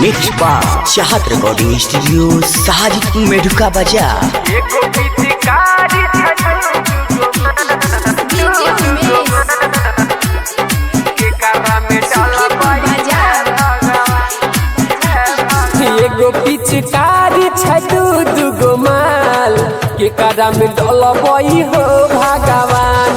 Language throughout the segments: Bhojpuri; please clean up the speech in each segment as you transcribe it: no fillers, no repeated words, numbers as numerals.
मिक्स बार चाहत रिकॉर्डिंग स्टूडियो साजिद मेढुका बाजार। एगो पिचकारी छै दूगो माल के करा में डलबई हो भगवान।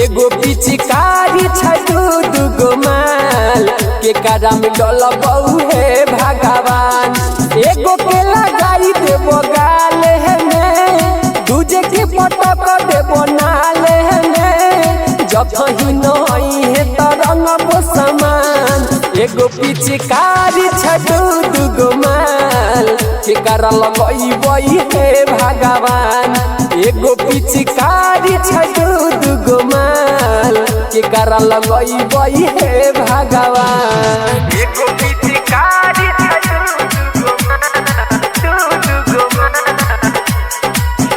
एगो पिचकारी छै दूगो माल के करा में डलबऊ हे भगवान। एगो के लगाई देबो गाल में, दूजे के पटक देबो नाल में, जब कहीं नहीं है तो रंगबो समान। एगो पिचकारी छै दूगो माल के करा लगई हे भगवान। एगो पिचकारी छै दूगो माल के करा लगई हे भगवान। एगो पिचकारी छै दूगो माल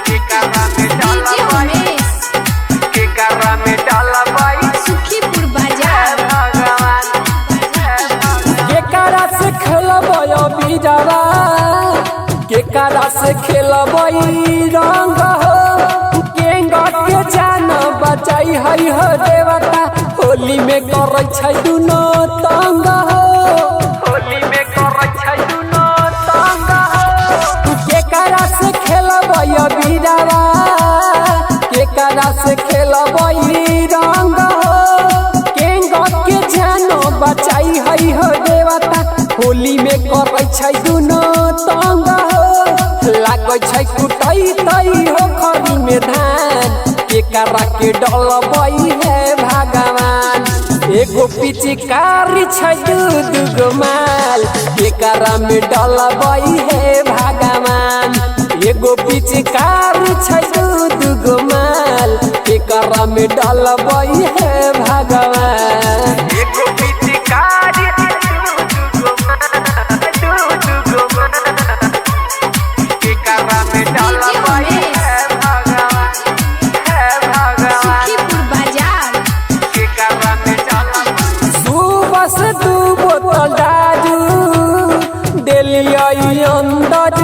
के करा में डलबई के करा में डलबई सुखीपुर बाजार। बीजावा के करा से खेलबई रंग हो, केंगा के जान बचाई हई हो देवता। होली में करे छै दुनो तंग हो, होली में करे छै दुनो तंग हो। के करा से खेलबई बीजावा के करा से खेलबई रंग हो, केंगा के जान बचाई हई हो देवता। होली में करे छै दुनो तंग हो, लागै छै कुटई तई हो खरी में धान के करा के डलबई हे भगवान। एगो पिचकारी छै दूगो माल के करा में डलबई हे भगवान। एगो पिचकारी छै दूगो माल के करा में डलबई हे भगवान। एगो पिचकारी अंदर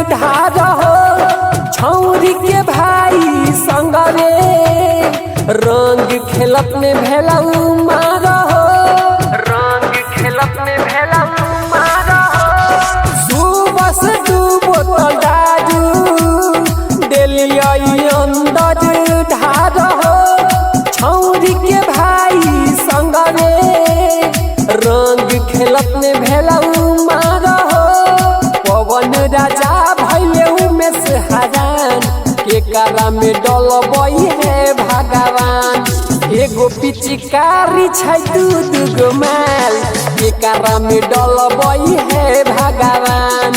ढार हो, छौरी के भाई संग रे रंग खेलत में भेलऊ मार हो, रंग खेलत में भेलऊ मार हो। सुबह से दू बोतल दारू देलियई अंदर ढार हो, छौरी के भाई संग रे रंग खेलत में भेलऊ मार हो। पवन राजा भैले में से हरान के करा में डलबई हे भगवान। एगो पिचकारी छै दूगो माल के करा में डलबई हे भगवान।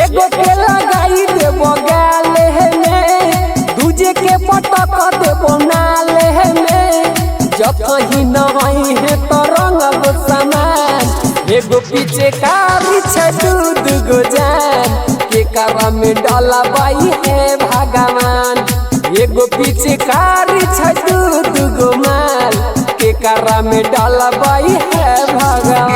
एगो के लगाई देबो गाल में, दूजे के पटक देबो नाल में, जब कहीं नहीं है तो रंगबो समान। एगो पिचकारी छै दूगो जान के करा में डलबई हे भगवान। एगो पिचकारी छै दूगो माल के करा में डलबई हे भगवान।